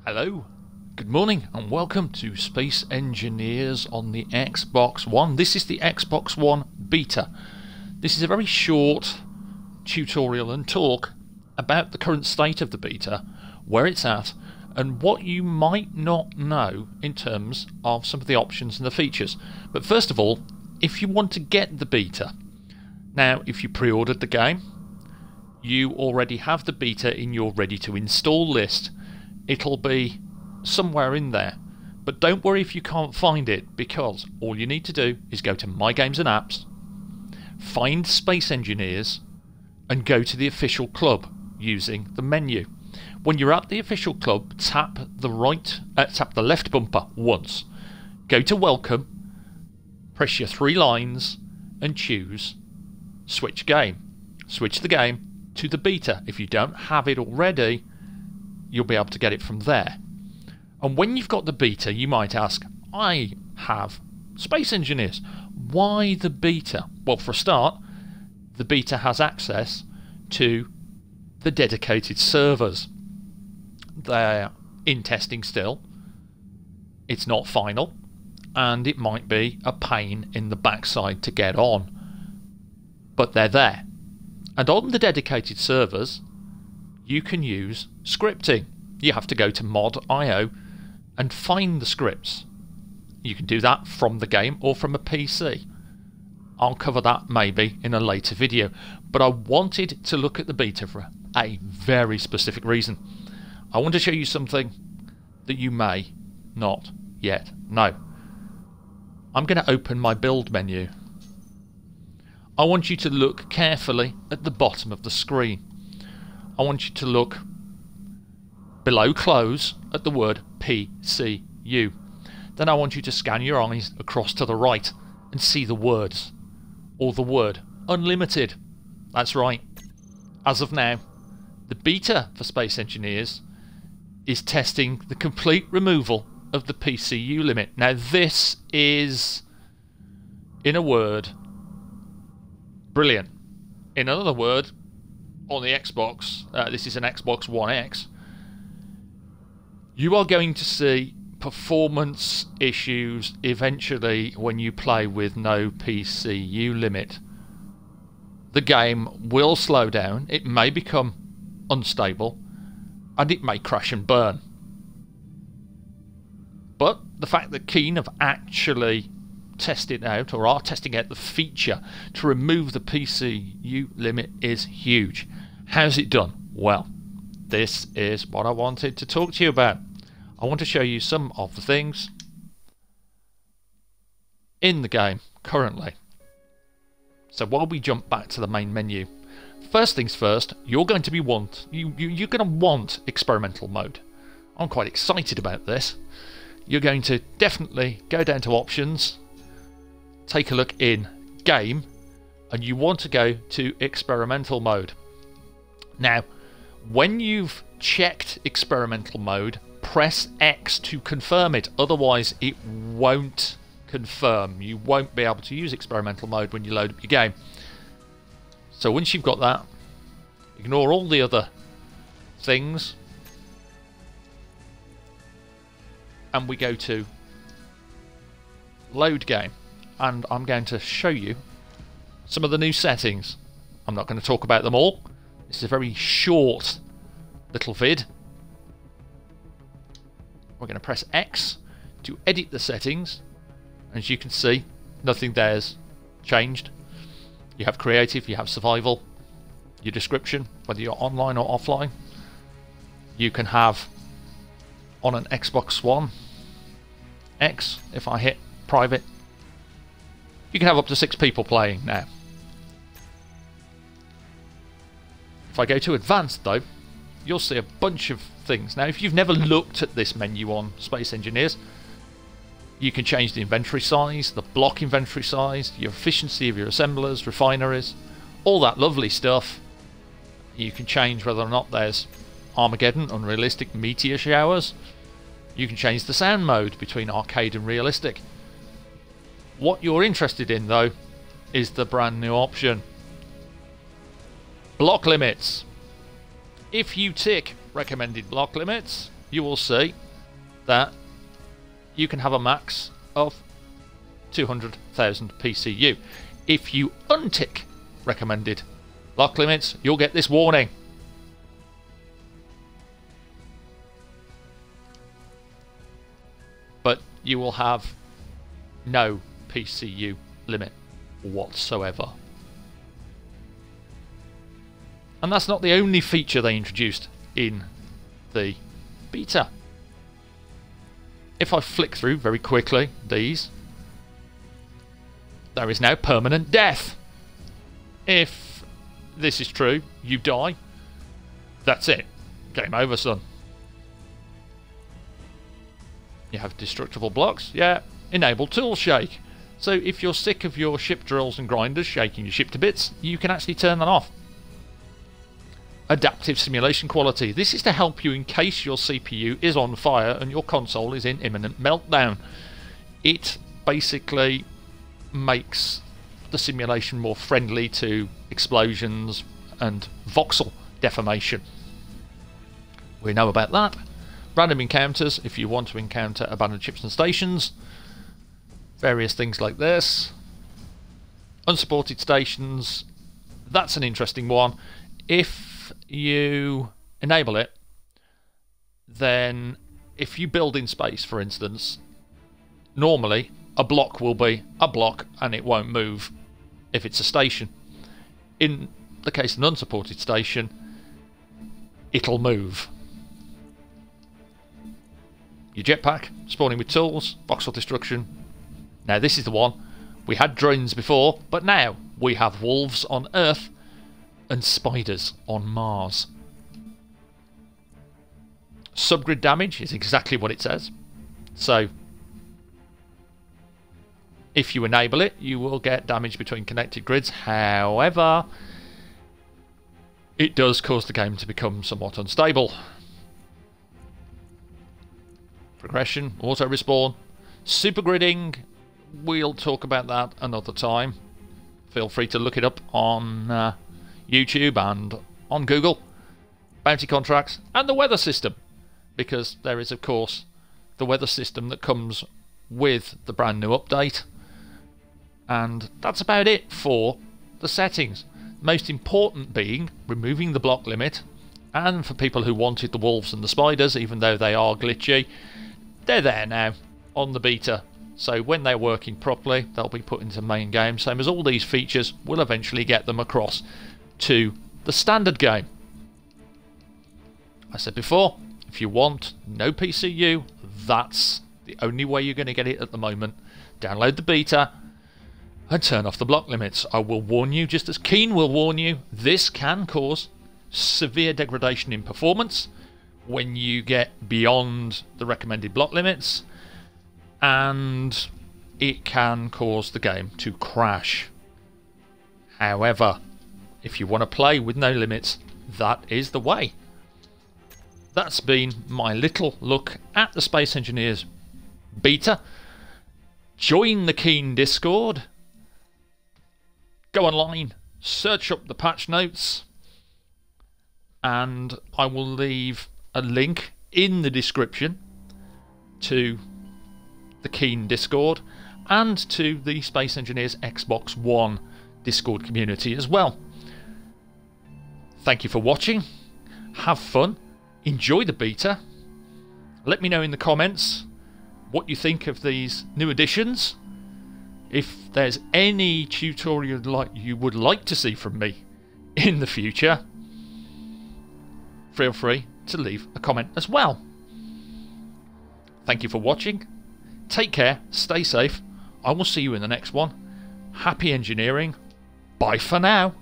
Hello, good morning and welcome to Space Engineers on the Xbox One. This is the Xbox One beta. This is a very short tutorial and talk about the current state of the beta, where it's at, and what you might not know in terms of some of the options and the features. But first of all, if you want to get the beta, now if you pre-ordered the game, you already have the beta in your ready to install list. It'll be somewhere in there, but don't worry if you can't find it, because all you need to do is go to My Games and Apps, find Space Engineers and go to the official club using the menu. When you're at the official club, tap the left bumper once, go to Welcome, press your 3 lines and choose Switch Game. Switch the game to the beta. If you don't have it already, you'll be able to get it from there. And when you've got the beta, you might ask, I have Space Engineers. Why the beta? Well, for a start, the beta has access to the dedicated servers. They're in testing still. It's not final, and it might be a pain in the backside to get on. But they're there. And on the dedicated servers, you can use scripting. You have to go to mod.io and find the scripts. You can do that from the game or from a PC. I'll cover that maybe in a later video, but I wanted to look at the beta for a very specific reason. I want to show you something that you may not yet know. I'm going to open my build menu. I want you to look carefully at the bottom of the screen. I want you to look below close at the word PCU. Then I want you to scan your eyes across to the right and see the words, or the word unlimited. That's right. As of now, the beta for Space Engineers is testing the complete removal of the PCU limit. Now this is, in a word, brilliant. In another word, on the Xbox, this is an Xbox One X, you are going to see performance issues eventually when you play with no PCU limit. The game will slow down, it may become unstable, and it may crash and burn. But the fact that Keen have actually tested out, or are testing out, the feature to remove the PCU limit is huge. How's it done? Well, this is what I wanted to talk to you about. I want to show you some of the things in the game currently. So while we jump back to the main menu, first things first, you're going to be you're going to want experimental mode. I'm quite excited about this. You're going to definitely go down to options, take a look in game, and you want to go to experimental mode. Now, when you've checked experimental mode, press X to confirm it, otherwise it won't confirm. You won't be able to use experimental mode when you load up your game. So once you've got that, ignore all the other things, and we go to load game, and I'm going to show you some of the new settings. I'm not going to talk about them all. This is a very short little vid. We're going to press X to edit the settings. As you can see, nothing there's changed. You have creative, you have survival, your description, whether you're online or offline. You can have, on an Xbox One X, if I hit private, you can have up to 6 people playing now. If I go to advanced though, you'll see a bunch of things. Now if you've never looked at this menu on Space Engineers, you can change the inventory size, the block inventory size, your efficiency of your assemblers, refineries, all that lovely stuff. You can change whether or not there's Armageddon, unrealistic, meteor showers. You can change the sound mode between arcade and realistic. What you're interested in though is the brand new option, block limits. If you tick recommended block limits, you will see that you can have a max of 200,000 PCU. If you untick recommended block limits, you'll get this warning. But you will have no PCU limit whatsoever. And that's not the only feature they introduced in the beta. If I flick through very quickly these, there is now permanent death. If this is true, you die. That's it. Game over, son. You have destructible blocks. Yeah. Enable tool shake. So if you're sick of your ship drills and grinders shaking your ship to bits, you can actually turn that off. Adaptive simulation quality. This is to help you in case your CPU is on fire and your console is in imminent meltdown. It basically makes the simulation more friendly to explosions and voxel deformation. We know about that. Random encounters, if you want to encounter abandoned ships and stations. Various things like this. Unsupported stations, that's an interesting one. If you enable it, then if you build in space, for instance, normally a block will be a block and it won't move if it's a station. In the case of an unsupported station, it'll move. Your jetpack, spawning with tools, voxel destruction. Now this is the one. We had drones before, but now we have wolves on Earth and spiders on Mars. Subgrid damage is exactly what it says. So if you enable it, you will get damage between connected grids. However, it does cause the game to become somewhat unstable. Progression, auto respawn, super gridding. We'll talk about that another time. Feel free to look it up on YouTube and on Google. Bounty contracts and the weather system, because there is of course the weather system that comes with the brand new update, and that's about it for the settings. Most important being removing the block limit, and for people who wanted the wolves and the spiders, even though they are glitchy, they're there now on the beta. So when they're working properly, they'll be put into main game. Same as all these features, we'll eventually get them across to the standard game. I said before, if you want no PCU, that's the only way you're going to get it at the moment. Download the beta and turn off the block limits. I will warn you, just as Keen will warn you, this can cause severe degradation in performance when you get beyond the recommended block limits, and it can cause the game to crash. However, if you want to play with no limits, that is the way. That's been my little look at the Space Engineers beta. Join the Keen Discord. Go online, search up the patch notes, and I will leave a link in the description to the Keen Discord and to the Space Engineers Xbox One Discord community as well. Thank you for watching. Have fun. Enjoy the beta. Let me know in the comments what you think of these new additions. If there's any tutorial you would like to see from me in the future, feel free to leave a comment as well. Thank you for watching. Take care. Stay safe. I will see you in the next one. Happy engineering. Bye for now.